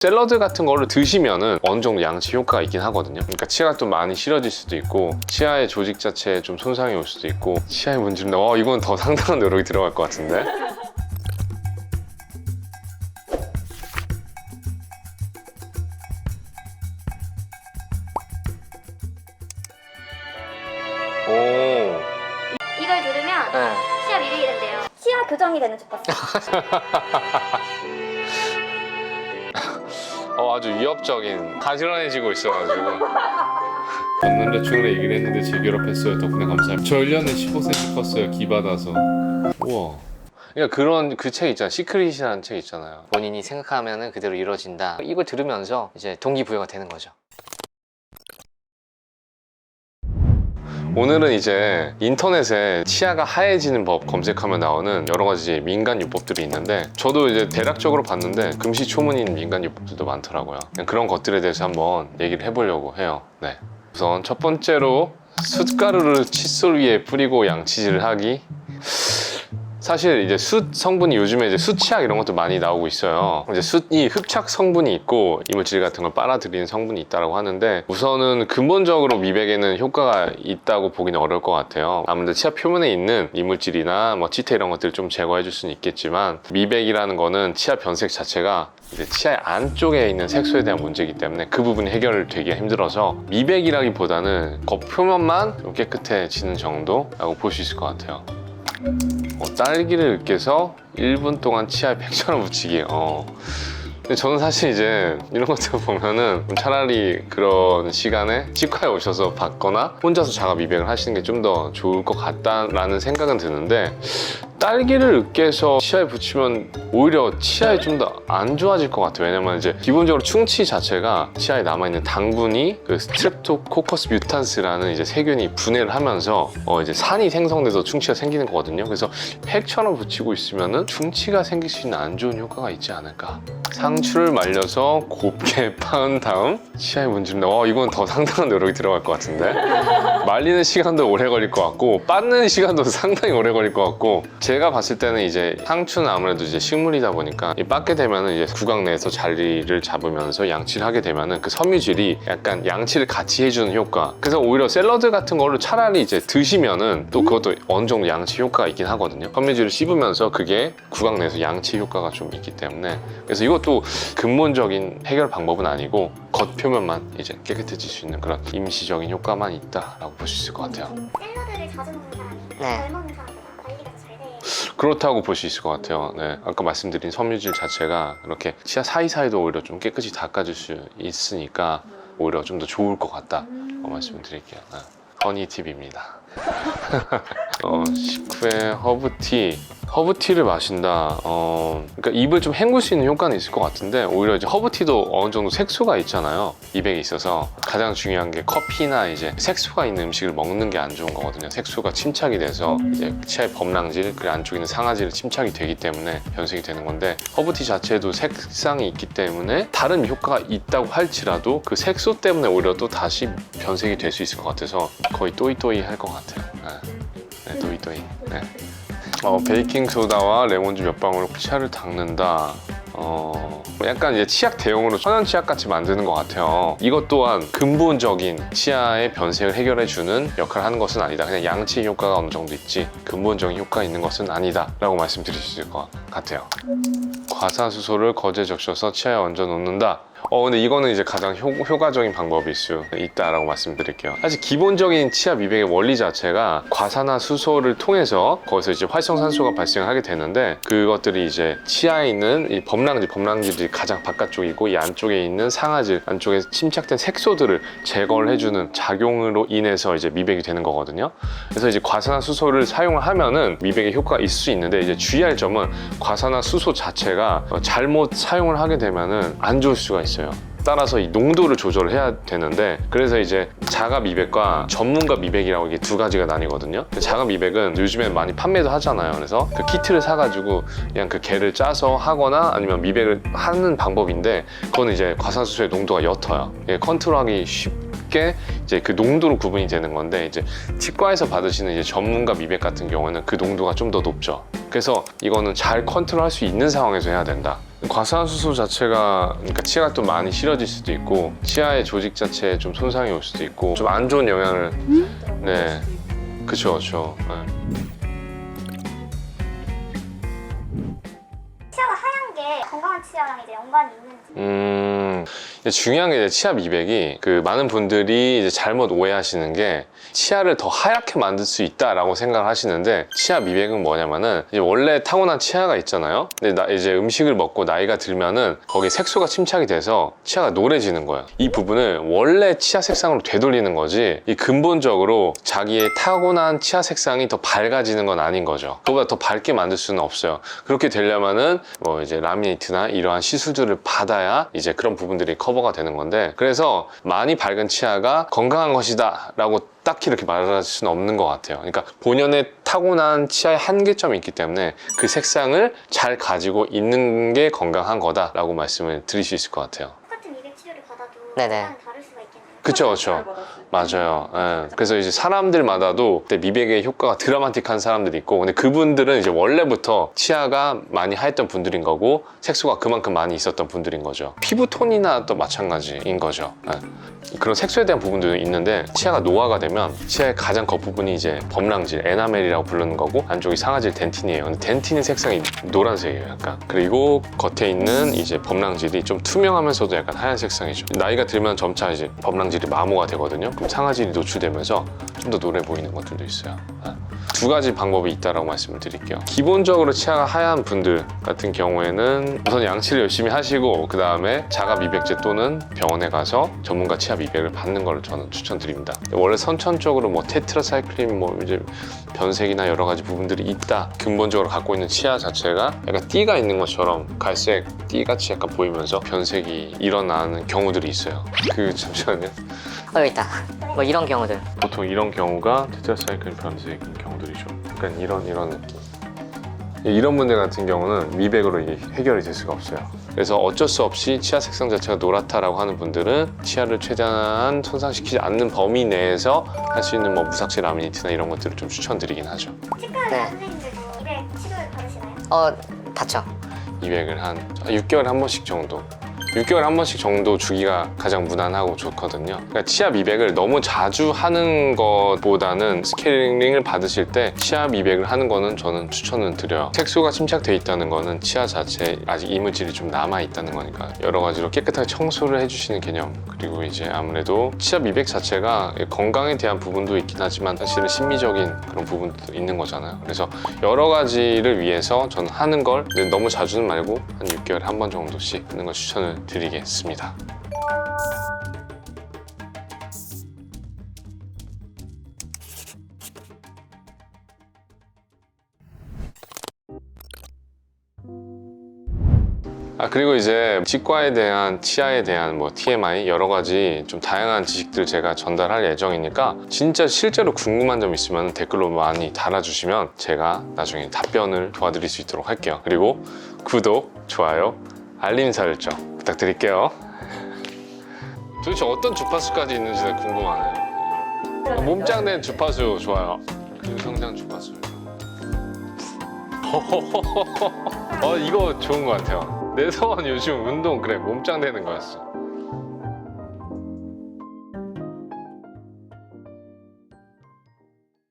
샐러드 같은 거를 드시면은 어느 정도 양치 효과가 있긴 하거든요. 그러니까 치아가 좀 많이 싫어질 수도 있고 치아의 조직 자체에 좀 손상이 올 수도 있고 치아에 문제인데 이건 더 상당한 노력이 들어갈 것 같은데. 오. 이걸 누르면 네. 치아 미백이 된대요. 치아 교정이 되는 주파수. 아주 위협적인 가지런해지고 있어가지고 전 남자친구랑 얘기를 했는데 재결합했어요. 덕분에 감사합니다. 저 1년에 15cm 컸어요. 기 받아서. 우와. 그러니까 그런 그 책 있잖아요. 시크릿이라는 책 있잖아요. 본인이 생각하면 그대로 이루어진다. 이걸 들으면서 이제 동기부여가 되는 거죠. 오늘은 이제 인터넷에 치아가 하얘지는 법 검색하면 나오는 여러 가지 민간요법들이 있는데 저도 이제 대략적으로 봤는데 금시초문인 민간요법들도 많더라고요. 그냥 그런 것들에 대해서 한번 얘기를 해보려고 해요. 네. 우선 첫 번째로 숯가루를 칫솔 위에 뿌리고 양치질을 하기. 사실 이제 숯 성분이 요즘에 이제 숯치약 이런 것도 많이 나오고 있어요. 이제 숯이 흡착 성분이 있고 이물질 같은 걸 빨아들이는 성분이 있다고 하는데 우선은 근본적으로 미백에는 효과가 있다고 보기는 어려울 것 같아요. 아무래도 치아 표면에 있는 이물질이나 뭐 치태 이런 것들을 좀 제거해 줄 수는 있겠지만 미백이라는 거는 치아 변색 자체가 이제 치아의 안쪽에 있는 색소에 대한 문제이기 때문에 그 부분이 해결되기가 힘들어서 미백이라기보다는 겉표면만 좀 깨끗해지는 정도라고 볼 수 있을 것 같아요. 딸기를 으깨서 1분 동안 치아에 백천원 붙이기. 근데 저는 사실 이제 이런 것들 보면은 차라리 그런 시간에 치과에 오셔서 받거나 혼자서 자가 미백을 하시는 게 좀 더 좋을 것 같다라는 생각은 드는데 딸기를 으깨서 치아에 붙이면 오히려 치아에 좀 더 안 좋아질 것 같아요. 왜냐면 이제 기본적으로 충치 자체가 치아에 남아있는 당분이 그 스트랩토코커스 뮤탄스라는 이제 세균이 분해를 하면서 이제 산이 생성돼서 충치가 생기는 거거든요. 그래서 팩처럼 붙이고 있으면은 충치가 생길 수 있는 안 좋은 효과가 있지 않을까. 상추를 말려서 곱게 빻은 다음 치아에 문지른다. 이건 더 상당한 노력이 들어갈 것 같은데. 말리는 시간도 오래 걸릴 것 같고 빻는 시간도 상당히 오래 걸릴 것 같고 제가 봤을 때는 이제 상추는 아무래도 이제 식물이다 보니까 빻게 되면은 이제 구강 내에서 자리를 잡으면서 양치를 하게 되면은 그 섬유질이 약간 양치를 같이 해주는 효과. 그래서 오히려 샐러드 같은 거를 차라리 이제 드시면은 또 그것도 어느 정도 양치 효과가 있긴 하거든요. 섬유질을 씹으면서 그게 구강 내에서 양치 효과가 좀 있기 때문에 그래서 이것도 근본적인 해결 방법은 아니고 겉표면만 이제 깨끗해질 수 있는 그런 임시적인 효과만 있다라고 볼 수 있을 것 같아요. 샐러드를 자주 먹는 사람이 네. 덜 먹는 사람보다 관리가 더 잘 돼. 그렇다고 볼 수 있을 것 같아요. 네. 아까 말씀드린 섬유질 자체가 이렇게 치아 사이사이도 오히려 좀 깨끗이 닦아줄 수 있으니까 오히려 좀 더 좋을 것 같다 말씀을 드릴게요. 네. 허니 팁입니다. 식후에 허브티를 마신다. 그러니까 입을 좀 헹굴 수 있는 효과는 있을 것 같은데 오히려 이제 허브티도 어느 정도 색소가 있잖아요. 미백에 있어서 가장 중요한 게 커피나 이제 색소가 있는 음식을 먹는 게 안 좋은 거거든요. 색소가 침착이 돼서 이제 치아의 범랑질 그 안쪽에 있는 상아질이 침착이 되기 때문에 변색이 되는 건데 허브티 자체에도 색상이 있기 때문에 다른 효과가 있다고 할지라도 그 색소 때문에 오히려 또 다시 변색이 될 수 있을 것 같아서 거의 또이또이 할 것 같아요. 네, 또이또이. 네. 베이킹소다와 레몬즙 몇 방울 치아를 닦는다. 약간 이제 치약 대용으로 천연 치약 같이 만드는 것 같아요. 이것 또한 근본적인 치아의 변색을 해결해주는 역할을 하는 것은 아니다. 그냥 양치 효과가 어느 정도 있지 근본적인 효과가 있는 것은 아니다 라고 말씀드릴 수 있을 것 같아요. 과사수소를 거즈에 적셔서 치아에 얹어 놓는다. 근데 이거는 이제 가장 효과적인 방법일 수 있다라고 말씀드릴게요. 사실 기본적인 치아 미백의 원리 자체가 과산화 수소를 통해서 거기서 이제 활성산소가 발생하게 되는데 그것들이 이제 치아에 있는 이 범랑질이 가장 바깥쪽이고 이 안쪽에 있는 상아질, 안쪽에 침착된 색소들을 제거를 해주는 작용으로 인해서 이제 미백이 되는 거거든요. 그래서 이제 과산화 수소를 사용을 하면은 미백에 효과가 있을 수 있는데 이제 주의할 점은 과산화 수소 자체가 잘못 사용을 하게 되면은 안 좋을 수가 있어요. 따라서 이 농도를 조절을 해야 되는데 그래서 이제 자가 미백과 전문가 미백이라고 이게 두 가지가 나뉘거든요. 자가 미백은 요즘에 많이 판매도 하잖아요. 그래서 그 키트를 사가지고 그냥 그 개를 짜서 하거나 아니면 미백을 하는 방법인데 그거는 이제 과산수소의 농도가 옅어요. 컨트롤하기 쉽게 이제 그 농도로 구분이 되는 건데 이제 치과에서 받으시는 이제 전문가 미백 같은 경우는 그 농도가 좀 더 높죠. 그래서 이거는 잘 컨트롤할 수 있는 상황에서 해야 된다. 과산화수소 자체가 그러니까 치아가 또 많이 싫어질 수도 있고 치아의 조직 자체에 좀 손상이 올 수도 있고 좀 안 좋은 영향을 네 그쵸 그쵸 네. 치아가 하얀 게 건강한 치아랑 이제 연관이 있는지. 중요한 게 이제 치아 미백이 그 많은 분들이 이제 잘못 오해하시는 게 치아를 더 하얗게 만들 수 있다라고 생각을 하시는데 치아 미백은 뭐냐면은 이제 원래 타고난 치아가 있잖아요. 근데 이제 음식을 먹고 나이가 들면은 거기 색소가 침착이 돼서 치아가 노래지는 거예요. 이 부분을 원래 치아 색상으로 되돌리는 거지 이 근본적으로 자기의 타고난 치아 색상이 더 밝아지는 건 아닌 거죠. 그보다 더 밝게 만들 수는 없어요. 그렇게 되려면은 뭐 이제 라미네이트나 이러한 시술들을 받아야 이제 그런 부분들이 커버가 되는 건데 그래서 많이 밝은 치아가 건강한 것이다 라고 딱히 이렇게 말할 수는 없는 것 같아요. 그러니까 본연의 타고난 치아의 한계점이 있기 때문에 그 색상을 잘 가지고 있는 게 건강한 거다라고 말씀을 드릴 수 있을 것 같아요. 똑같은 미백 치료를 받아도 네네. 약간 다를 수가 있겠네요. 그쵸 그쵸 맞아요. 예. 그래서 이제 사람들마다도 미백의 효과가 드라마틱한 사람들이 있고 근데 그분들은 이제 원래부터 치아가 많이 하였던 분들인 거고 색소가 그만큼 많이 있었던 분들인 거죠. 피부톤이나 또 마찬가지인 거죠. 예. 그런 색소에 대한 부분도 있는데 치아가 노화가 되면 치아의 가장 겉부분이 이제 범랑질, 에나멜이라고 부르는 거고 안쪽이 상아질 덴틴이에요. 근데 덴틴의 색상이 노란색이에요 약간. 그리고 겉에 있는 이제 범랑질이 좀 투명하면서도 약간 하얀 색상이죠. 나이가 들면 점차 이제 범랑질이 마모가 되거든요. 그럼 상아질이 노출되면서 좀 더 노래 보이는 것들도 있어요. 두 가지 방법이 있다라고 말씀을 드릴게요. 기본적으로 치아가 하얀 분들 같은 경우에는 우선 양치를 열심히 하시고 그 다음에 자가 미백제 또는 병원에 가서 전문가 치아 미백을 받는 걸 저는 추천드립니다. 원래 선천적으로 뭐 테트라사이클린 뭐 이제 변색이나 여러 가지 부분들이 있다. 근본적으로 갖고 있는 치아 자체가 약간 띠가 있는 것처럼 갈색 띠같이 약간 보이면서 변색이 일어나는 경우들이 있어요. 잠시만요. 여기 있다. 뭐 이런 경우들. 보통 이런 경우가 테트라사이클린 변색인 경우들이죠. 약간 이런 느낌. 이런 분들 같은 경우는 미백으로 이게 해결이 될 수가 없어요. 그래서 어쩔 수 없이 치아 색상 자체가 노랗다라고 하는 분들은 치아를 최대한 손상시키지 않는 범위 내에서 할 수 있는 뭐 무삭제 라미니트나 이런 것들을 좀 추천드리긴 하죠. 치과 의사 네. 선생님들도 미백 치료를 받으시나요? 다쳐. 미백을 한 6개월에 한 번씩 정도 6개월에 한 번씩 정도 주기가 가장 무난하고 좋거든요. 그러니까 치아 미백을 너무 자주 하는 것보다는 스케일링을 받으실 때 치아 미백을 하는 거는 저는 추천을 드려요. 색소가 침착돼 있다는 거는 치아 자체에 아직 이물질이 좀 남아 있다는 거니까 여러 가지로 깨끗하게 청소를 해주시는 개념. 그리고 이제 아무래도 치아 미백 자체가 건강에 대한 부분도 있긴 하지만 사실은 심미적인 그런 부분도 있는 거잖아요. 그래서 여러 가지를 위해서 저는 하는 걸 너무 자주는 말고 한 6개월에 한 번 정도씩 하는 걸 추천을 드리겠습니다. 그리고 이제 치과에 대한 치아에 대한 뭐 TMI 여러 가지 좀 다양한 지식들을 제가 전달할 예정이니까 진짜 실제로 궁금한 점 있으면 댓글로 많이 달아주시면 제가 나중에 답변을 도와드릴 수 있도록 할게요. 그리고 구독, 좋아요, 알림 설정 부탁드릴게요. 도대체 어떤 주파수까지 있는지 궁금하네요. 몸짱된 주파수 좋아요. 근성장 주파수. 이거 좋은 것 같아요. 내 소원 요즘 운동 그래 몸짱 되는 거였어.